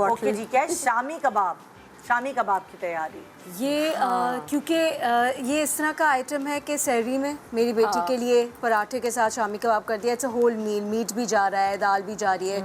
Okay जी, क्या है? शामी कबाब। शामी कबाब की तैयारी ये क्योंकि ये इस तरह का आइटम है कि सहरी में मेरी बेटी के लिए पराठे के साथ शामी कबाब कर दिया। It's a whole meal, meat भी जा रहा है, दाल भी जा रही है।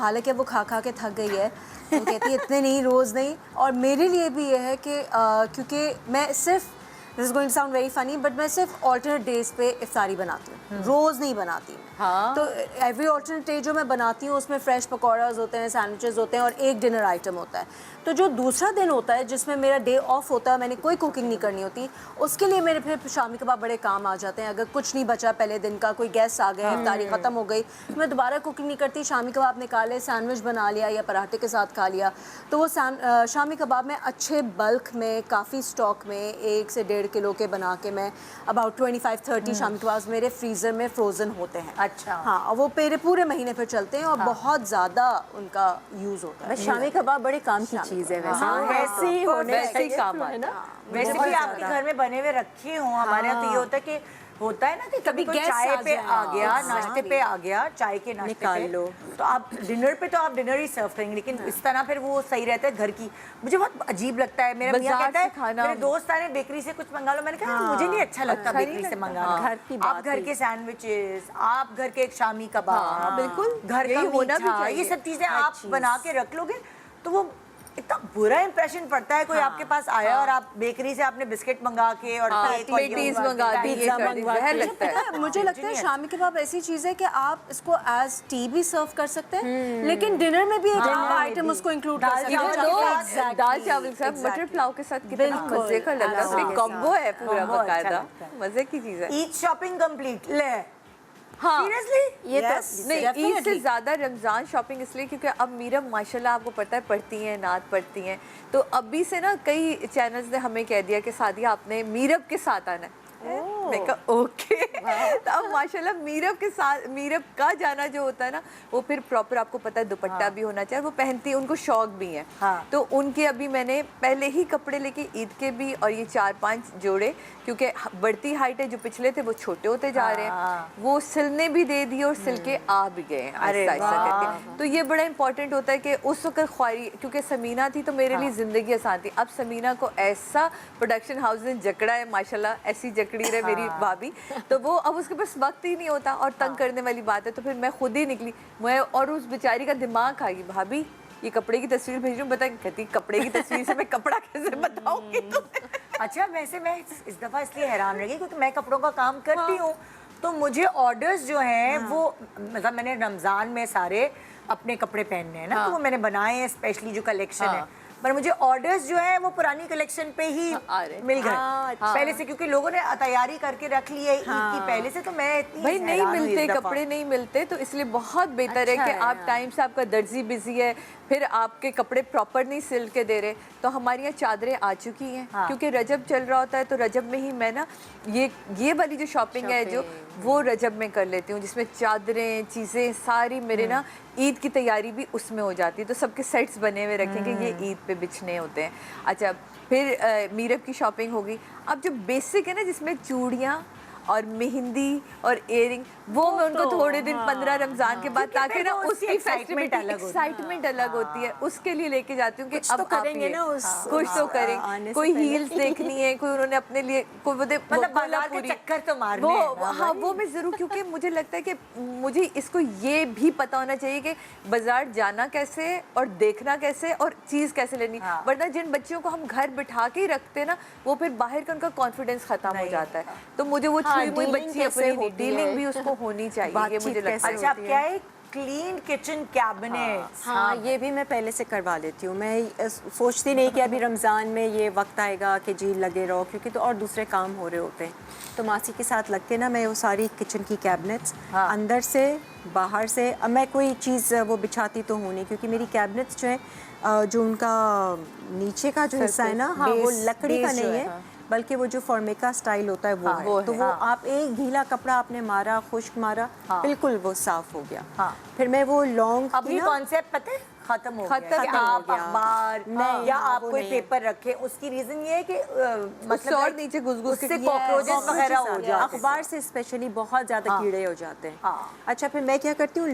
हालांकि वो खा खा के थक गई है, तो कहती है इतने नहीं, रोज़ नहीं। और मेरे लिए भी ये है कि क्योंकि मैं सिर्फ, this is going to sound very funny, but मैं सिर्फ ऑल्टरनेट डेज पे इफ्तारी बनाती हूँ, रोज़ नहीं बनाती मैं। हाँ। तो एवरी ऑल्टरनेट डे जो मैं बनाती हूँ उसमें फ्रेश पकौड़ाज होते हैं, सैंडविचेस होते हैं और एक डिनर आइटम होता है। तो जो दूसरा दिन होता है जिसमें मेरा डे ऑफ होता है, मैंने कोई कुकिंग नहीं करनी होती, उसके लिए मेरे फिर शामी कबाब बड़े काम आ जाते हैं। अगर कुछ नहीं बचा पहले दिन का, कोई गेस्ट आ गए, इफ्तारी ख़त्म हो गई, तो मैं दोबारा कुकिंग नहीं करती, शामी कबाब निकाले, सैंडविच बना लिया या पराठे के साथ खा लिया। तो वो शामी कबाब में अच्छे बल्क में, काफ़ी स्टॉक में, 1 से 1.5 किलो के बना के मैं अबाउट 25-30 शामी कबाब मेरे फ्रीज़र में फ्रोज़न होते हैं। अच्छा। हाँ, और वो मेरे पूरे महीने फिर चलते हैं और बहुत ज़्यादा उनका यूज़ होता है। शामी कबाब बड़े काम की चीज़ है वैसे। हाँ, वैसे ही होने वैसे ही चाहिए, काम है ना? वैसे भी आपके घर में बने हुए रखे हों। हमारे यहाँ तो ये होता है ना कि कभी कोई गेस्ट चाय आ पे जाए। आ गया, हाँ, नाश्ते पे आ गया, चाय के नाश्ते निकाल पे, लो। तो आप डिनर पे तो आप डिनर ही सर्व करेंगे, लेकिन इस तरह फिर वो सही रहता है घर की। मुझे बहुत अजीब लगता है, मेरा मियां बाजार कहता से है खाना- मेरे दोस्त आ रहे बेकरी से कुछ मंगा लो, मैंने कहा मुझे नहीं अच्छा लगता अच्छा नहीं बेकरी से लगता। मंगाना। घर की आप बात घर ही। के सैंडविचेस, आप घर के एक शामी कबाब, बिल्कुल, घर का यही होना भी मीठा, ये चाहिए। सब चीजें हर आप चीज़। बना के रख लोगे तो वो इतना बुरा इंप्रेशन पड़ता है। कोई आपके पास आया और आप बेकरी से आपने बिस्किट मंगा के और केक और ये पेटीज मंगा दी, ये पिज़्ज़ा कर दी, मंगवा जहर के। लगता है। मुझे लगता है शामी कबाब ऐसी चीज़ है कि आप इसको एज टी भी सर्व कर सकते हैं, लेकिन डिनर में भी एक आइटम उसको इंक्लूड कर सकते चावल हैं। के साथ, दाल चावल के साथ मटर पुलाव के साथ कितना बिल्कुल, मजे का लगता है। absolutely। कॉम्बो है पूरा कॉम्बो अच्छा बकायदा, लगता है। मजे की चीज है। ईद शॉपिंग कंप्लीट ले। हाँ, सीरियसली ये तो नहीं, ईद से ज़्यादा रमज़ान शॉपिंग इसलिए क्योंकि अब मीरब माशाल्लाह आपको पता है पढ़ती हैं, नात पढ़ती हैं, तो अभी से ना कई चैनल्स ने हमें कह दिया कि सादिया आपने मीरब के साथ आना है। मैं कहा ओके। तो अब माशाल्लाह मीरब के साथ, मीरब का जाना जो होता है ना, वो फिर प्रॉपर आपको पता है दुपट्टा भी होना चाहिए, वो पहनती है, उनको शौक भी है। तो उनके अभी मैंने पहले ही कपड़े लेके ईद के भी, और ये 4-5 जोड़े, क्योंकि बढ़ती हाइट है, जो पिछले थे वो छोटे होते जा रहे हैं, वो सिलने भी दे दिए और सिल के आ भी गए हैं आहिस्ता आहिस्ता करके। तो ये बड़ा इंपॉर्टेंट होता है कि उस वक्त ख्वारी, क्योंकि समीना थी तो मेरे लिए ज़िंदगी आसान थी। अब समीना को ऐसा प्रोडक्शन हाउस ने जकड़ा है माशाल्लाह, ऐसी जकड़ी रहे मेरी भाभी, तो वो अब उसके पास वक्त ही नहीं होता और तंग करने वाली बात है। तो फिर मैं खुद ही निकली, मैं और उस बेचारी का दिमाग खा गई, भाभी ये कपड़े की तस्वीर भेज रही हूँ, बताएं। कहती कपड़े की तस्वीर से मैं कपड़ा कैसे बताऊंगी तुम्हें। अच्छा, वैसे मैं इस दफ़ा इसलिए हैरान रह गई क्योंकि मैं कपड़ों का काम करती हूँ, तो मुझे ऑर्डर्स जो हैं वो, मतलब मैंने रमज़ान में सारे अपने कपड़े पहनने हैं ना, तो वो मैंने बनाए हैं स्पेशली जो कलेक्शन है, पर मुझे ऑर्डर्स जो है वो पुरानी कलेक्शन पे ही मिल गए पहले से, क्योंकि लोगों ने तैयारी करके रख ली है ईद की पहले से। तो मैं इतनी भाई नहीं हैरान हुई मिलते इस दफ़ा। कपड़े, नहीं मिलते, तो इसलिए बहुत बेहतर है कि आप टाइम से, आपका दर्जी बिजी है, फिर आपके कपड़े प्रॉपर नहीं सिल के दे रहे। तो हमारी यहाँ चादरें आ चुकी हैं क्योंकि रजब चल रहा होता है, तो रजब में ही मैं ना ये वाली जो शॉपिंग है जो वो रजब में कर लेती हूँ, जिसमें चादरें, चीज़ें सारी मेरे ना ईद की तैयारी भी उसमें हो जाती है। तो सबके सेट्स बने हुए रखें कि ये ईद पे बिछने होते हैं। अच्छा, फिर मीरब की शॉपिंग होगी। अब जो बेसिक है ना, जिसमें चूड़ियाँ और मेहंदी और इयरिंग, वो मैं उनको थोड़े दिन 15 रमज़ान के बाद, ताकि ना उसकी एक्साइटमेंट अलग होती है, उसके लिए लेके जाती हूँ कि अब तो करेंगे ना, कुछ तो करें। कोई हील्स देखनी है, कोई उन्होंने अपने लिए कोई मतलब बाजार के चक्कर तो मारने वो हैं ना हाँ, वो मैं ज़रूर, क्योंकि मुझे लगता है कि मुझे इसको ये भी पता होना चाहिए कि बाजार जाना कैसे और देखना कैसे और चीज़ कैसे लेनी। वरना जिन बच्चियों को हम घर बिठा के ही रखते ना, वो फिर बाहर का उनका कॉन्फिडेंस खत्म हो जाता है। तो मुझे वो छुई मुई बच्ची अपनी डीलिंग भी उसको होनी चाहिए, ये मुझे लगता है। अच्छा, आप क्या है क्लीन किचन कैबिनेट? हाँ, ये भी मैं पहले से करवा लेती हूँ। मैं सोचती नहीं कि अभी रमज़ान में ये वक्त आएगा कि जी लगे रहो, क्योंकि तो और दूसरे काम हो रहे होते हैं। तो मासी के साथ लगते ना, मैं वो सारी किचन की कैबिनेट्स अंदर से बाहर से, अब मैं कोई चीज़ वो बिछाती तो हूँ नहीं, क्योंकि मेरी कैबिनेट्स जो है, जो उनका नीचे का जो हिस्सा है ना, हाँ, वो लकड़ी का नहीं है, बल्कि वो जो फॉर्मिका स्टाइल होता है वो है। तो वो आप एक गीला कपड़ा आपने मारा, खुश्क मारा, बिल्कुल वो साफ हो गया। फिर मैं वो लॉन्ग, अभी कॉन्सेप्ट पता है खत्म हो खत्म गया कि हो आप गया। अखबार नहीं, या हाँ, आप वो कोई नहीं है। पेपर रखें, उसकी रीजन ये है कि मतलब और like नीचे घुस-घुस के उससे Yes, कॉकरोचेस वगैरह हो जाते हैं। अखबार से स्पेशली बहुत ज़्यादा हाँ। कीड़े हो जाते हैं। हाँ। अच्छा, फिर मैं क्या करती हूँ,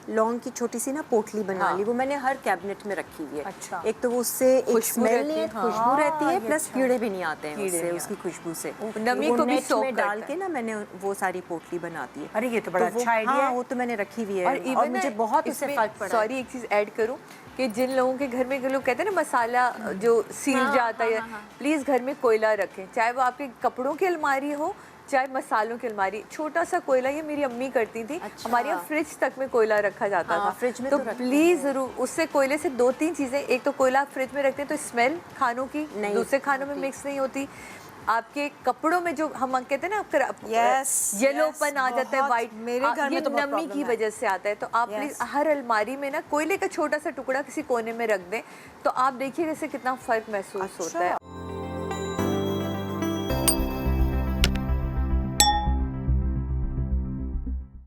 लौंग की छोटी सी ना पोटली बना हाँ। ली, वो मैंने हर कैबिनेट में रखी हुई है। अच्छा। एक तो वो उससे एक खुशबू स्मेल रहती नहीं है, है, हाँ। खुशबू रहती है, ये प्लस अच्छा। कीड़े भी नहीं आते हैं कीड़े उससे, नहीं उसकी खुशबू से। नमी वो को भी नेट soak में डाल करता के ना मैंने वो सारी पोटली बना दी है। अरे ये तो बड़ा वो- अच्छा आइडिया हाँ, है। वो तो मैंने रखी हुई है और और इवन मुझे बहुत उससे फर्क पड़ा है। सॉरी एक चीज़ ऐड करूं कि जिन लोगों के घर में लोग कहते हैं ना मसाला जो सील जाता है, प्लीज़ घर में कोयला रखें, चाहे वो आपके कपड़ों की अलमारी हो चाहे मसालों की अलमारी। छोटा सा कोयला, ये मेरी अम्मी करती थी। अच्छा। हमारे यहाँ फ्रिज तक में कोयला रखा जाता हाँ, था। फ्रिज में तो तो रखते प्लीज़ ज़रूर उससे कोयले से 2-3 चीज़ें, एक तो कोयला आप फ्रिज में रखते हैं तो स्मेल खानों की नहीं दूसरे खानों में होती। मिक्स नहीं होती। आपके कपड़ों में जो हम कहते हैं ना Yes, येलोपन आ जाता है, बहुत। वाइट, मेरे घर में ये तो बहुत नमी problem की है। वजह से आता है। तो आप Yes. प्लीज हर अलमारी में ना कोयले का छोटा सा टुकड़ा किसी कोने में रख दें, तो आप देखिए कैसे कितना फर्क महसूस होता है।